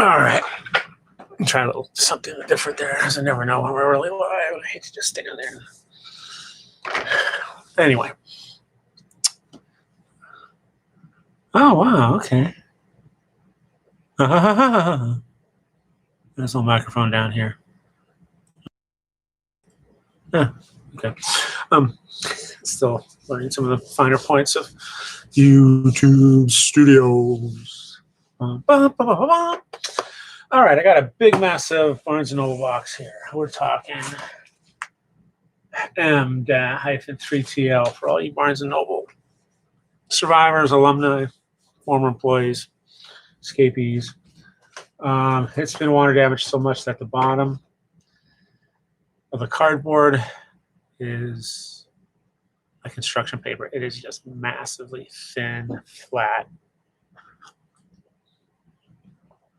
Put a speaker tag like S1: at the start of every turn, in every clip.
S1: right. Try a little something different there, because I never know when we're really live. I hate to just stand there. Anyway. Oh, wow. Okay. There's no microphone down here. Okay. Still learning some of the finer points of YouTube Studios. All right, I got a big, massive Barnes & Noble box here. We're talking M-3TL for all you Barnes & Noble survivors, alumni, former employees, escapees. It's been water damaged so much that the bottom of the cardboard is like construction paper. It is just massively thin, flat.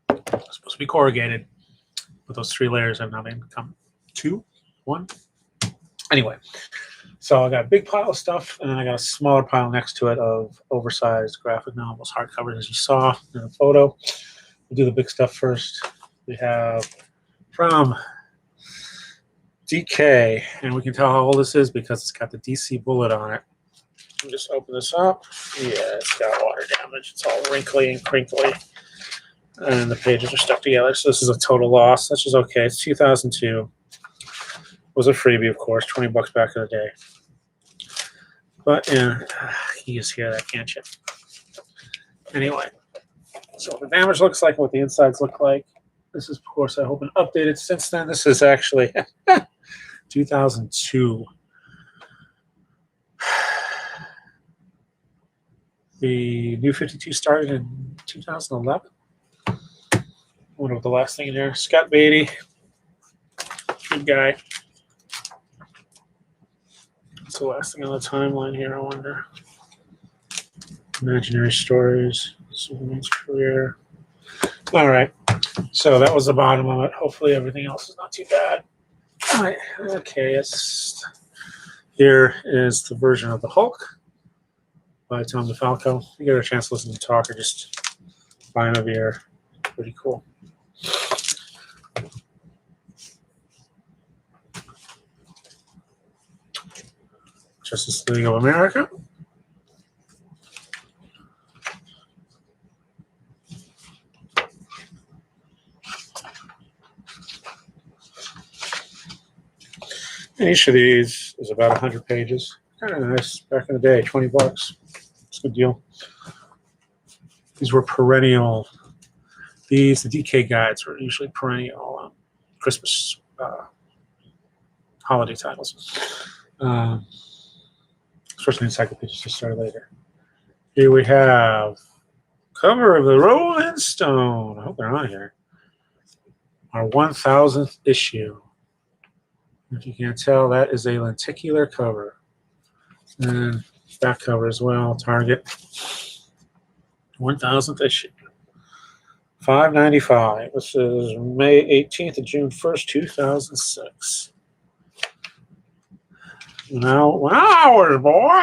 S1: It's supposed to be corrugated, but those 3 layers have now become 2, 1. Anyway, so I got a big pile of stuff, and then I got a smaller pile next to it of oversized graphic novels, hardcovers, as you saw in the photo. We'll do the big stuff first. We have from DK, and we can tell how old this is because it's got the DC bullet on it. Let me just open this up. Yeah, it's got water damage. It's all wrinkly and crinkly, and the pages are stuck together. So this is a total loss. That's just okay. It's 2002. It was a freebie, of course, $20 back in the day. But yeah, you just hear that, can't you? Anyway, so what the damage looks like, what the insides look like. This is, of course, I hope, been updated since then. This is actually 2002. The New 52 started in 2011. I wonder what the last thing in there. Scott Beatty, good guy. What's the last thing on the timeline here, I wonder? Imaginary Stories, Superman's career. All right, so that was the bottom of it. Hopefully everything else is not too bad. All right, okay, here is the version of the Hulk by Tom DeFalco. You get a chance to listen to talk or just buy him a beer. Pretty cool. Justice League of America. And each of these is about 100 pages. Kind of nice. Back in the day, $20. It's a good deal. These were perennial. The DK guides were usually perennial Christmas holiday titles. Especially encyclopedias just started later. Here we have cover of the Rolling Stone. I hope they're on here. Our 1000th issue. If you can't tell, that is a lenticular cover. And back cover as well, Target. 1000th issue. $5.95. This is May 18th to June 1st, 2006. Now, hours, boy.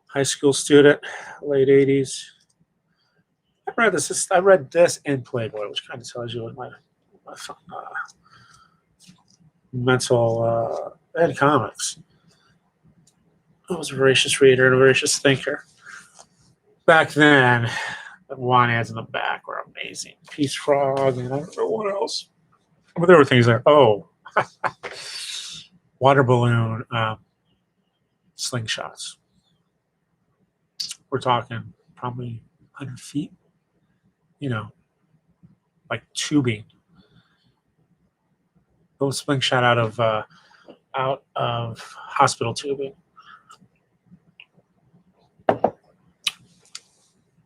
S1: High school student, late 80s. I read this in Playboy, which kind of tells you what my mental ed comics. I was a voracious reader and a voracious thinker. Back then, the wine ads in the back were amazing. Peace Frog, and I don't know what else. But there were things like, water balloon slingshots. We're talking probably 100 feet, like tubing. Little slingshot out of hospital tubing.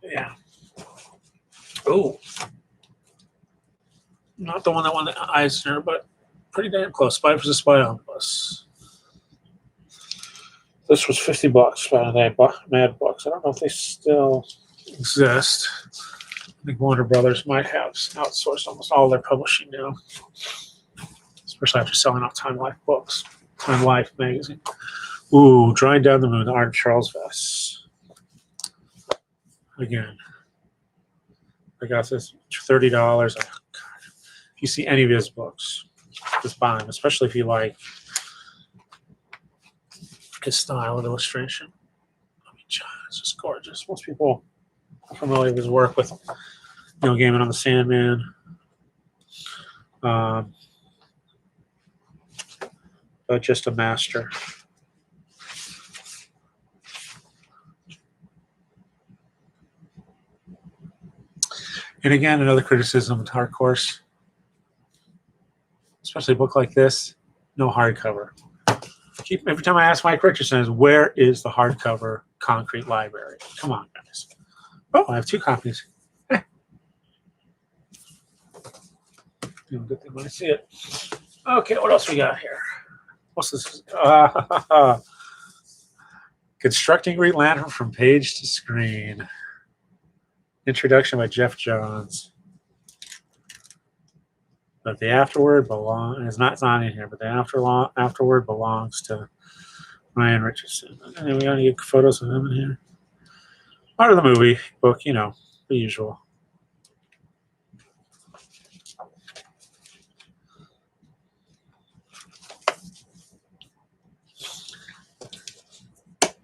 S1: Yeah. Oh, not the one that won the Eisner, but pretty damn close. Spy vs. Spy Omnibus. This was $50 by Mad Books. I don't know if they still exist. I think Warner Brothers might have outsourced almost all their publishing now, especially after selling off Time Life books. Time Life magazine. Ooh, Drying Down the Moon, the Art of Charles Vess. Again, I got this $30. Oh, God. If you see any of his books, just buy them, especially if you like his style of illustration. I mean, it's just gorgeous. Most people are familiar with his work with Neil Gaiman on the Sandman. But just a master. And again, another criticism of Dark Horse, especially a book like this, no hardcover. Every time I ask Mike Richardson, where is the hardcover concrete library? Come on, guys. Oh, I have 2 copies. Good thing when I see it. Okay, what else we got here? What's this? Constructing Green Lantern from Page to Screen. Introduction by Jeff Johns. But the afterword it's not in here, but the afterword belongs to Ryan Richardson. And then we got to get photos of him in here. Part of the movie book, the usual.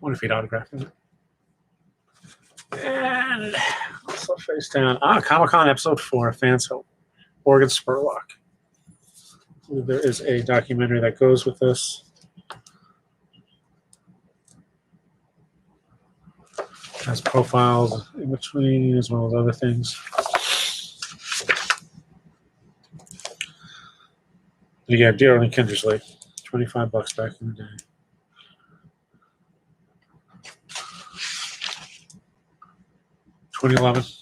S1: Wonder if he'd autograph it. And also face down. Comic-Con Episode 4, Fans Hope. Morgan Spurlock. There is a documentary that goes with this. Has profiles in between as well as other things. You got Darren and Kindersley, $25 back in the day. $2011.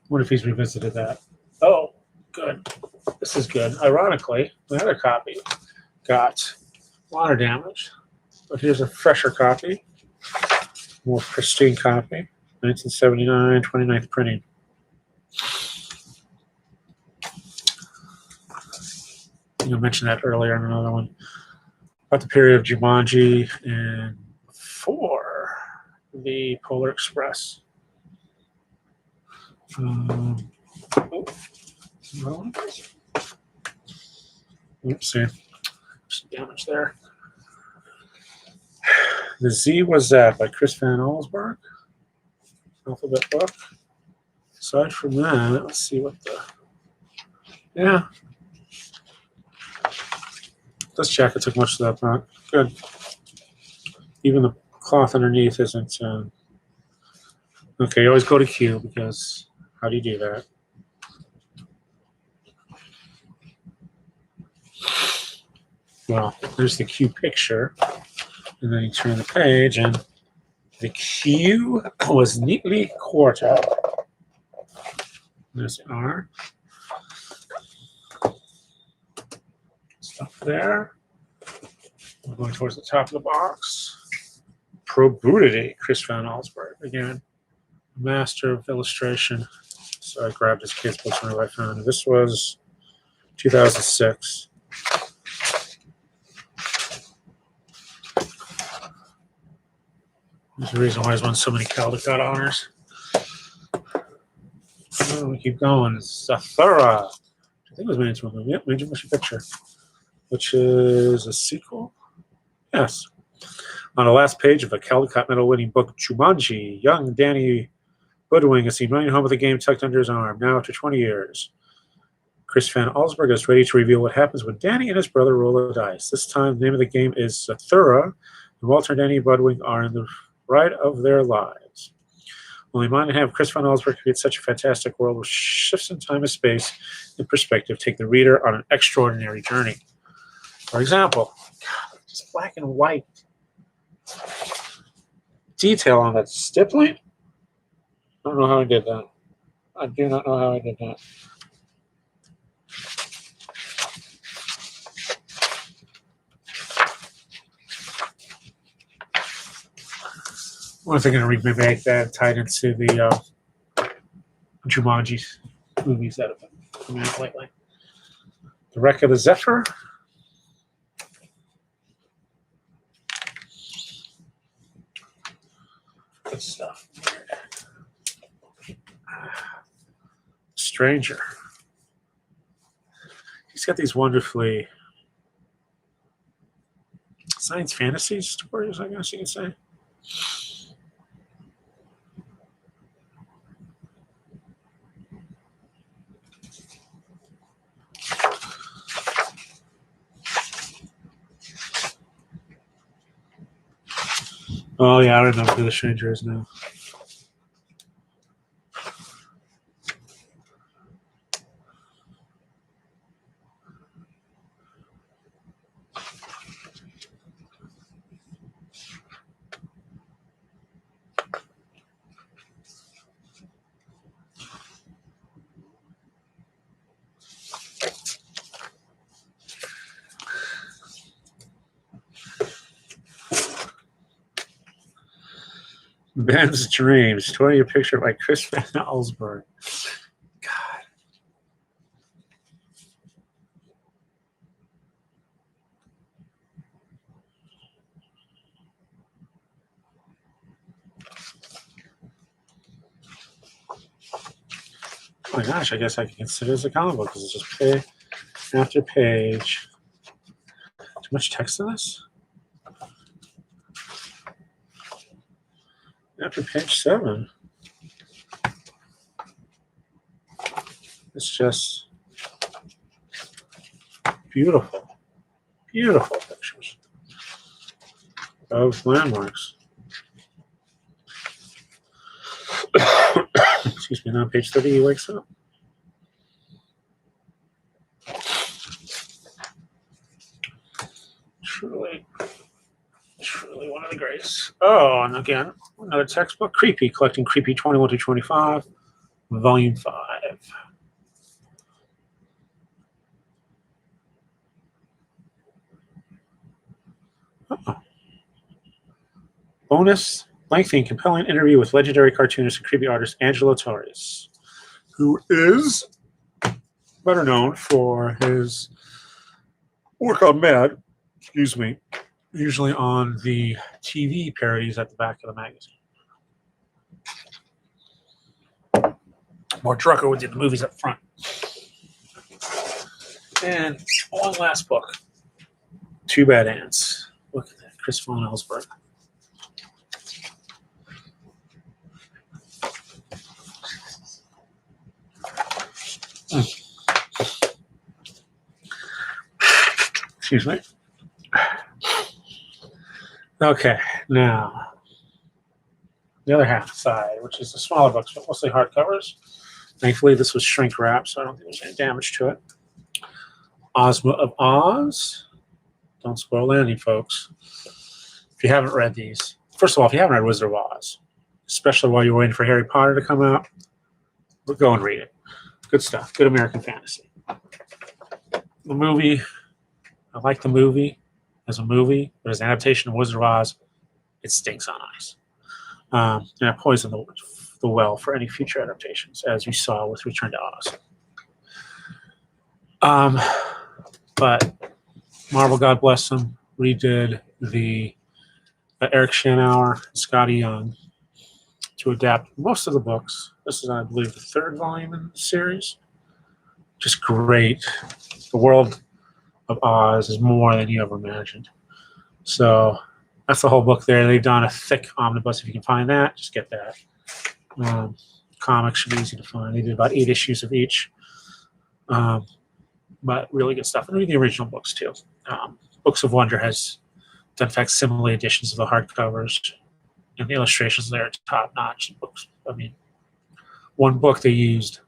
S1: What if he's revisited that? Oh, good. This is good. Ironically, the other copy got water damage, but here's a fresher copy, more pristine copy, 1979, 29th printing. I mentioned that earlier in another one about the period of Jumanji and before the Polar Express. Oops, see, some damage there. The Z Was That by Chris Van Allsburg. Alphabet book. Aside from that, let's see what the. Yeah. This jacket took much of that back. Good. Even the cloth underneath isn't. Okay, you always go to Q because how do you do that? Well, there's the Q picture, and then you turn the page, and the Q was neatly quartered. There's the R. Stuff there. We're going towards the top of the box. Probudity, Chris Van Allsburg. Again, master of illustration. So I grabbed his kid's book whenever I found it. This was 2006. There's a reason why he's won so many Caldecott honors. Oh, we keep going. Zathura. I think it was made into a movie. Yep, Major Motion Picture. Which is a sequel? Yes. On the last page of a Caldecott medal-winning book, Jumanji, young Danny Budwing is seen running home with a game tucked under his arm, now after 20 years. Chris Van Allsburg is ready to reveal what happens when Danny and his brother roll the dice. This time, the name of the game is Zathura, and Walter and Danny Budwing are in the ride of their lives. Only mind to have Chris Van Allsburg create such a fantastic world with shifts in time and space and perspective take the reader on an extraordinary journey. For example, God, just black and white detail on that stippling. I don't know how I did that. I do not know how I did that. I wonder if they're going to remake that tied into the Jumanji movies that have been coming out lately. The Wreck of the Zephyr. Good stuff. Stranger. He's got these wonderfully science fantasy stories, I guess you could say. Oh, yeah, I remember who the Stranger is now. Ben's Dreams, 20-year picture by Chris Van Allsburg. God. Oh my gosh, I guess I can consider this a comic book because it's just page after page. Too much text in this? After page 7. It's just beautiful. Beautiful pictures of landmarks. Excuse me, now on page 30 he wakes up. Truly one of the greats. Oh, and again, another textbook, Creepy, collecting Creepy 21 to 25, Volume 5. Oh. Bonus, lengthy and compelling interview with legendary cartoonist and creepy artist Angelo Torres, who is better known for his work on Mad, usually on the TV parodies at the back of the magazine. More Drucker did the movies up front. And one last book, Two Bad Ants. Look at that, Chris Van Allsburg. Excuse me. Okay, now the other half side, which is the smaller books, but mostly hardcovers. Thankfully, this was shrink wrapped, so I don't think there's any damage to it. Ozma of Oz. Don't spoil anything, folks. If you haven't read these, first of all, if you haven't read Wizard of Oz, especially while you're waiting for Harry Potter to come out, go and read it. Good stuff. Good American fantasy. The movie, I like the movie as a movie, but as an adaptation of Wizard of Oz, it stinks on ice. And it poisoned the well for any future adaptations, as we saw with Return to Oz. But Marvel, God bless them, redid the Eric Shanower, Scotty Young to adapt most of the books. This is, I believe, the 3rd volume in the series. Just great. The world of Oz is more than you ever imagined. So that's the whole book there. They've done a thick omnibus. If you can find that, just get that. Comics should be easy to find. They did about 8 issues of each. But really good stuff. And read the original books, too. Books of Wonder has done facsimile editions of the hardcovers. And the illustrations there are top-notch books. I mean, one book they used,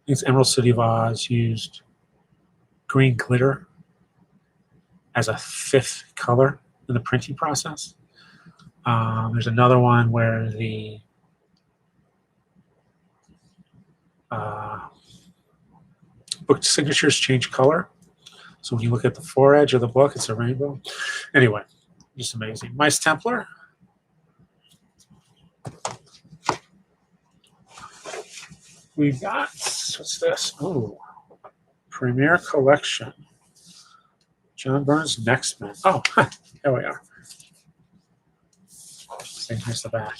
S1: it's Emerald City of Oz, used green glitter as a 5th color in the printing process. There's another one where the book signatures change color. So when you look at the foredge of the book, it's a rainbow. Anyway, just amazing. Mice Templar. We've got, what's this? Oh, Premier Collection. John Byrne's Next Men. Oh, there we are. And here's the back.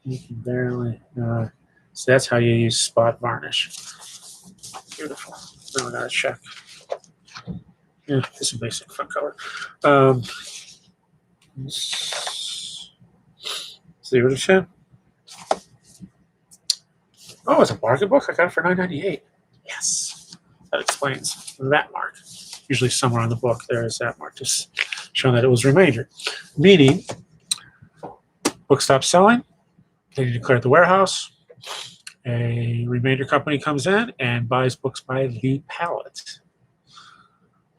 S1: You can barely, so that's how you use spot varnish. Beautiful. Now I gotta check. Yeah, this is a basic front cover. Zero to 10. Oh, it's a bargain book. I got it for $9.98. Yes, that explains that mark. Usually somewhere on the book there is that mark, just showing that it was remainder. Meaning, book stops selling, they declare at the warehouse, a remainder company comes in and buys books by the pallet.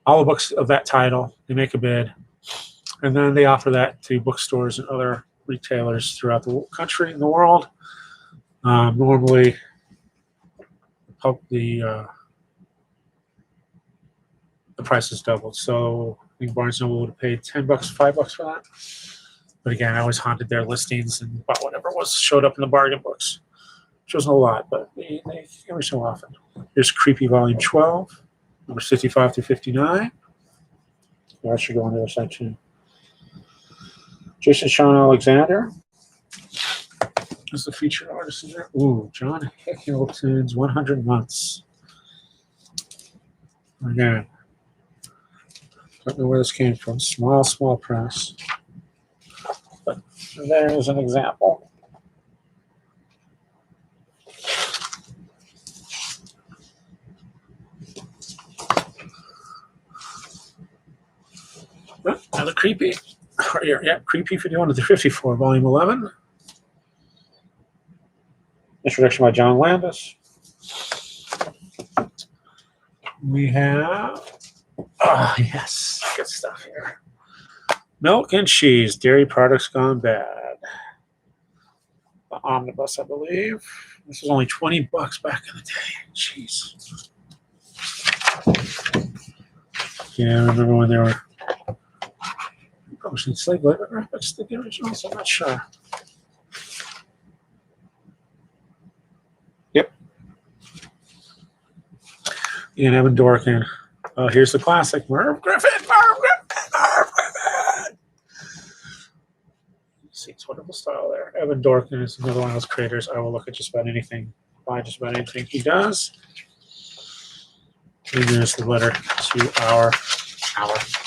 S1: All the books of that title, they make a bid, and then they offer that to bookstores and other retailers throughout the country and the world. Normally, the price is doubled. So I think Barnes & Noble would have paid $10, $5 for that. But again, I always haunted their listings and bought whatever was showed up in the bargain books, which wasn't a lot, but they every so often. Here's Creepy Volume 12, numbers 55 through 59. That should go on the other side too. Jason Sean Alexander is the featured artist in there. Ooh, John Hamilton's 100 Months. Again, don't know where this came from. Small press. But there's an example. Another creepy. Yeah, Creepy 51 to 54, Volume 11. Introduction by John Landis. We have, yes, good stuff here. Milk and Cheese, Dairy Products Gone Bad. The omnibus, I believe. This was only $20 back in the day. Jeez. Yeah, I remember when they were publishing slave labor graphics, the originals, I'm not sure. Yep. Ian Evan Dorkin. Here's the classic, Merv Griffin. See, it's wonderful style there. Evan Dorkin is another one of those creators. I will look at just about anything, buy just about anything he does. And there's the letter to our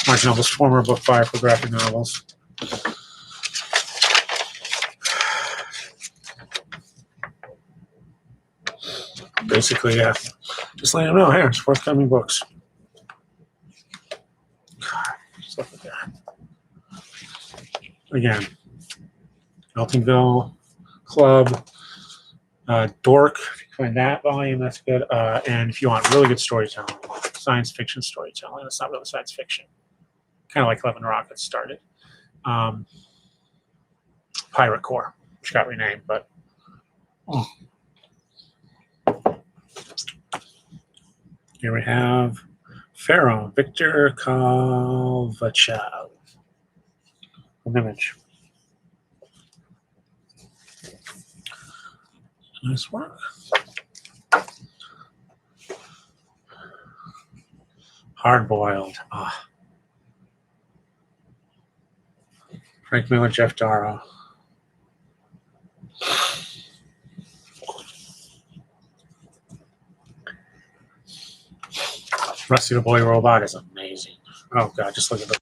S1: Barnes & Noble's former book buyer for graphic novels. Basically, yeah, just letting them know, here, it's forthcoming books. Stuff like that. Again, Eltonville Club, Dork, if you find that volume, that's good. And if you want really good storytelling, science fiction storytelling, it's not really science fiction, kind of like Love and Rockets started. Pirate Corps, which got renamed, but here we have Pharaoh, Victor Kovachev. An image. Nice work. Hard-boiled. Frank Miller, Jeff Darrow. Rusty the Boy Robot is amazing. Oh, God, just look at the